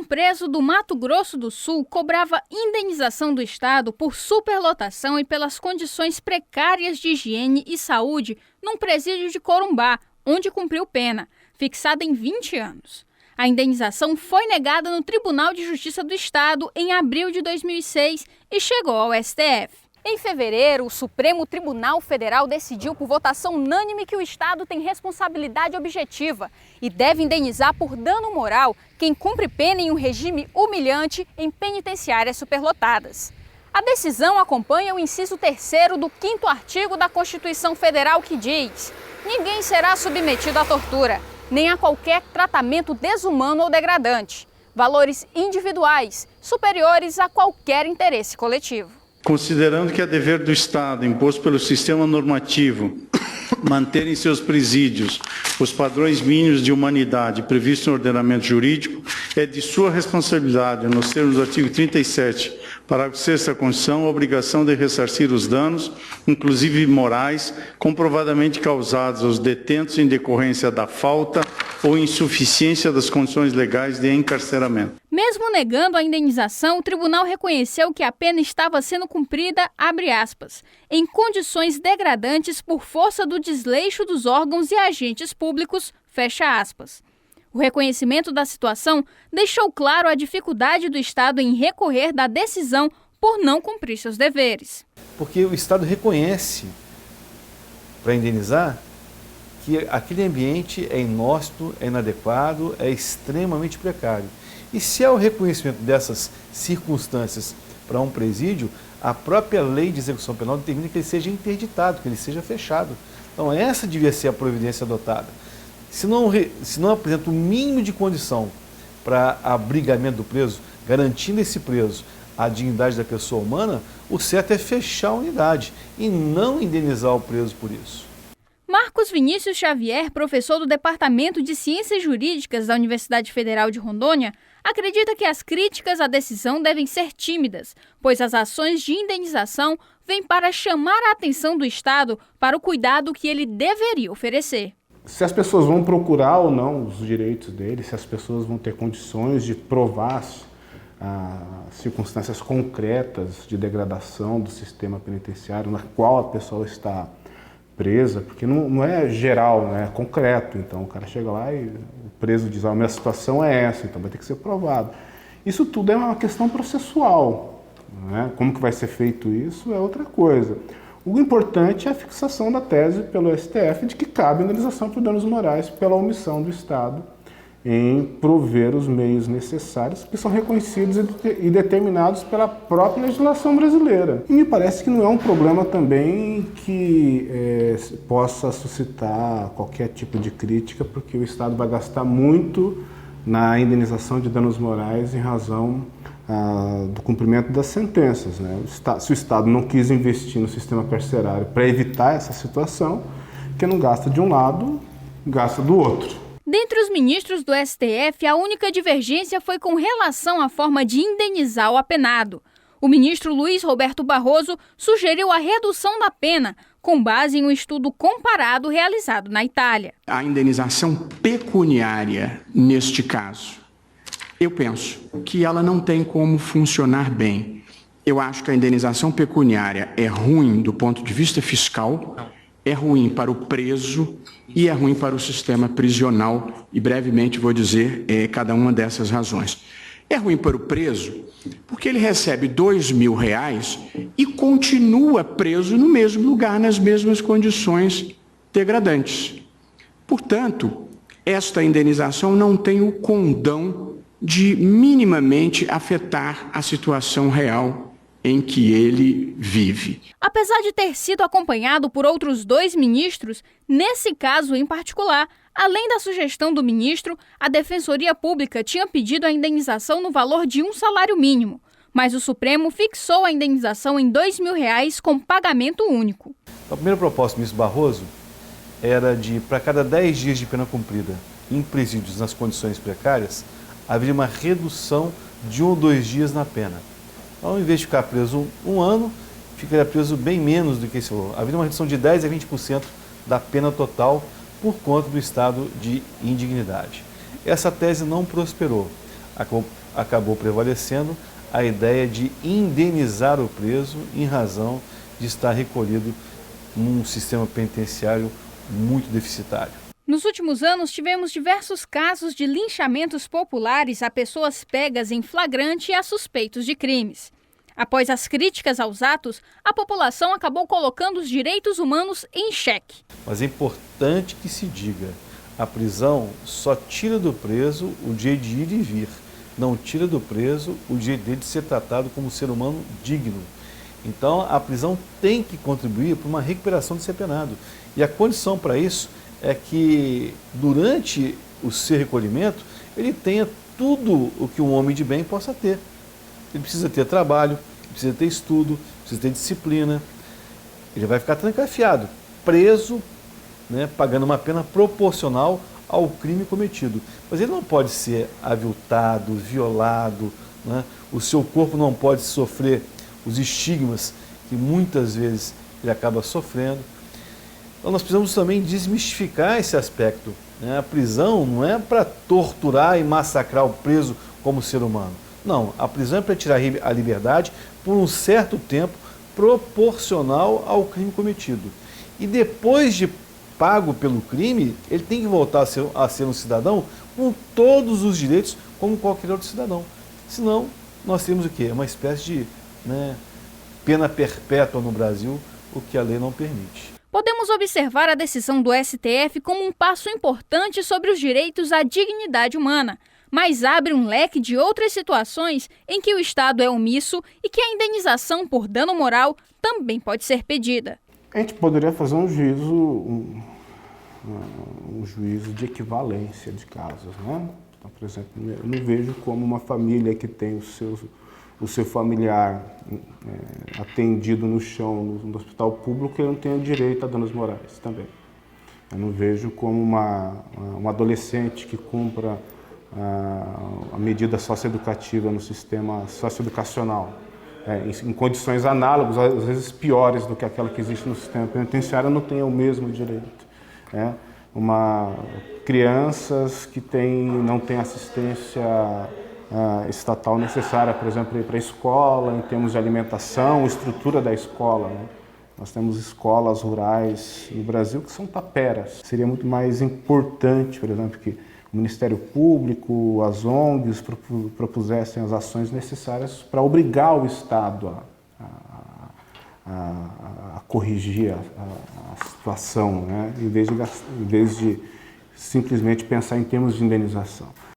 Um preso do Mato Grosso do Sul cobrava indenização do Estado por superlotação e pelas condições precárias de higiene e saúde num presídio de Corumbá, onde cumpriu pena, fixada em 20 anos. A indenização foi negada no Tribunal de Justiça do Estado em abril de 2006 e chegou ao STF. Em fevereiro, o Supremo Tribunal Federal decidiu por votação unânime que o Estado tem responsabilidade objetiva e deve indenizar por dano moral quem cumpre pena em um regime humilhante em penitenciárias superlotadas. A decisão acompanha o inciso 3º do 5º artigo da Constituição Federal que diz: ninguém será submetido à tortura, nem a qualquer tratamento desumano ou degradante. Valores individuais superiores a qualquer interesse coletivo. Considerando que é dever do Estado, imposto pelo sistema normativo, manter em seus presídios os padrões mínimos de humanidade previstos no ordenamento jurídico, é de sua responsabilidade, nos termos do artigo 37, parágrafo 6º da Constituição, a obrigação de ressarcir os danos, inclusive morais, comprovadamente causados aos detentos em decorrência da falta ou insuficiência das condições legais de encarceramento. Mesmo negando a indenização, o tribunal reconheceu que a pena estava sendo cumprida, abre aspas, em condições degradantes por força do desleixo dos órgãos e agentes públicos, fecha aspas. O reconhecimento da situação deixou claro a dificuldade do Estado em recorrer da decisão por não cumprir seus deveres. Porque o Estado reconhece, para indenizar, que aquele ambiente é inóspito, é inadequado, é extremamente precário. E se há o reconhecimento dessas circunstâncias para um presídio, a própria lei de execução penal determina que ele seja interditado, que ele seja fechado. Então essa devia ser a providência adotada. Se não apresenta o mínimo de condição para abrigamento do preso, garantindo esse preso a dignidade da pessoa humana, o certo é fechar a unidade e não indenizar o preso por isso. Marcos Vinícius Xavier, professor do Departamento de Ciências Jurídicas da Universidade Federal de Rondônia, acredita que as críticas à decisão devem ser tímidas, pois as ações de indenização vêm para chamar a atenção do Estado para o cuidado que ele deveria oferecer. Se as pessoas vão procurar ou não os direitos deles, se as pessoas vão ter condições de provar as circunstâncias concretas de degradação do sistema penitenciário na qual a pessoa está presa, porque não é geral, né? É concreto. Então o cara chega lá e o preso diz: a minha situação é essa, então vai ter que ser provado. Isso tudo é uma questão processual, né? Como que vai ser feito isso é outra coisa. O importante é a fixação da tese pelo STF de que cabe indenização por danos morais pela omissão do Estado em prover os meios necessários que são reconhecidos e determinados pela própria legislação brasileira. E me parece que não é um problema também que possa suscitar qualquer tipo de crítica, porque o Estado vai gastar muito na indenização de danos morais em razão do cumprimento das sentenças, né? Se o Estado não quis investir no sistema carcerário para evitar essa situação, que não gasta de um lado, gasta do outro. Dentre os ministros do STF, a única divergência foi com relação à forma de indenizar o apenado. O ministro Luiz Roberto Barroso sugeriu a redução da pena, com base em um estudo comparado realizado na Itália. A indenização pecuniária, neste caso, eu penso que ela não tem como funcionar bem. Eu acho que a indenização pecuniária é ruim do ponto de vista fiscal, é ruim para o preso e é ruim para o sistema prisional, e brevemente vou dizer cada uma dessas razões. É ruim para o preso porque ele recebe R$2.000 e continua preso no mesmo lugar, nas mesmas condições degradantes. Portanto, esta indenização não tem o condão de minimamente afetar a situação real em que ele vive. Apesar de ter sido acompanhado por outros 2 ministros, nesse caso em particular, além da sugestão do ministro, a Defensoria Pública tinha pedido a indenização no valor de um salário mínimo, mas o Supremo fixou a indenização em R$2.000 com pagamento único. A primeira proposta do ministro Barroso era de, para cada 10 dias de pena cumprida em presídios nas condições precárias, haveria uma redução de 1 ou 2 dias na pena. Ao invés de ficar preso um ano, ficaria preso bem menos do que esse valor. Haveria uma redução de 10% a 20% da pena total por conta do estado de indignidade. Essa tese não prosperou. acabou prevalecendo a ideia de indenizar o preso em razão de estar recolhido num sistema penitenciário muito deficitário. Nos últimos anos, tivemos diversos casos de linchamentos populares a pessoas pegas em flagrante e a suspeitos de crimes. Após as críticas aos atos, a população acabou colocando os direitos humanos em xeque. Mas é importante que se diga, a prisão só tira do preso o direito de ir e vir, não tira do preso o direito dele de ser tratado como um ser humano digno. Então, a prisão tem que contribuir para uma recuperação do ser penado. E a condição para isso é que, durante o seu recolhimento, ele tenha tudo o que um homem de bem possa ter. Ele precisa ter trabalho, precisa ter estudo, precisa ter disciplina. Ele vai ficar trancafiado, preso, né, pagando uma pena proporcional ao crime cometido. Mas ele não pode ser aviltado, violado, né? O seu corpo não pode sofrer os estigmas que muitas vezes ele acaba sofrendo. Então nós precisamos também desmistificar esse aspecto, né? A prisão não é para torturar e massacrar o preso como ser humano. Não, a prisão é para tirar a liberdade por um certo tempo proporcional ao crime cometido. E depois de pago pelo crime, ele tem que voltar a ser um cidadão com todos os direitos como qualquer outro cidadão. Senão, nós temos o quê? Uma espécie de pena perpétua no Brasil, o que a lei não permite. Podemos observar a decisão do STF como um passo importante sobre os direitos à dignidade humana, mas abre um leque de outras situações em que o Estado é omisso e que a indenização por dano moral também pode ser pedida. A gente poderia fazer um juízo de equivalência de casos, né? Então, por exemplo, eu não vejo como uma família que tem o seu familiar atendido no chão no hospital público, ele não tem direito a danos morais também. Eu não vejo como um adolescente que cumpra a medida socioeducativa no sistema socioeducacional, em condições análogas, às vezes piores do que aquela que existe no sistema penitenciário, não tenha o mesmo direito. Crianças que não têm assistência estatal necessária, por exemplo, ir para a escola, em termos de alimentação, estrutura da escola, né? Nós temos escolas rurais no Brasil que são taperas. Seria muito mais importante, por exemplo, que o Ministério Público, as ONGs propusessem as ações necessárias para obrigar o Estado a corrigir a situação, né? Em vez de simplesmente pensar em termos de indenização.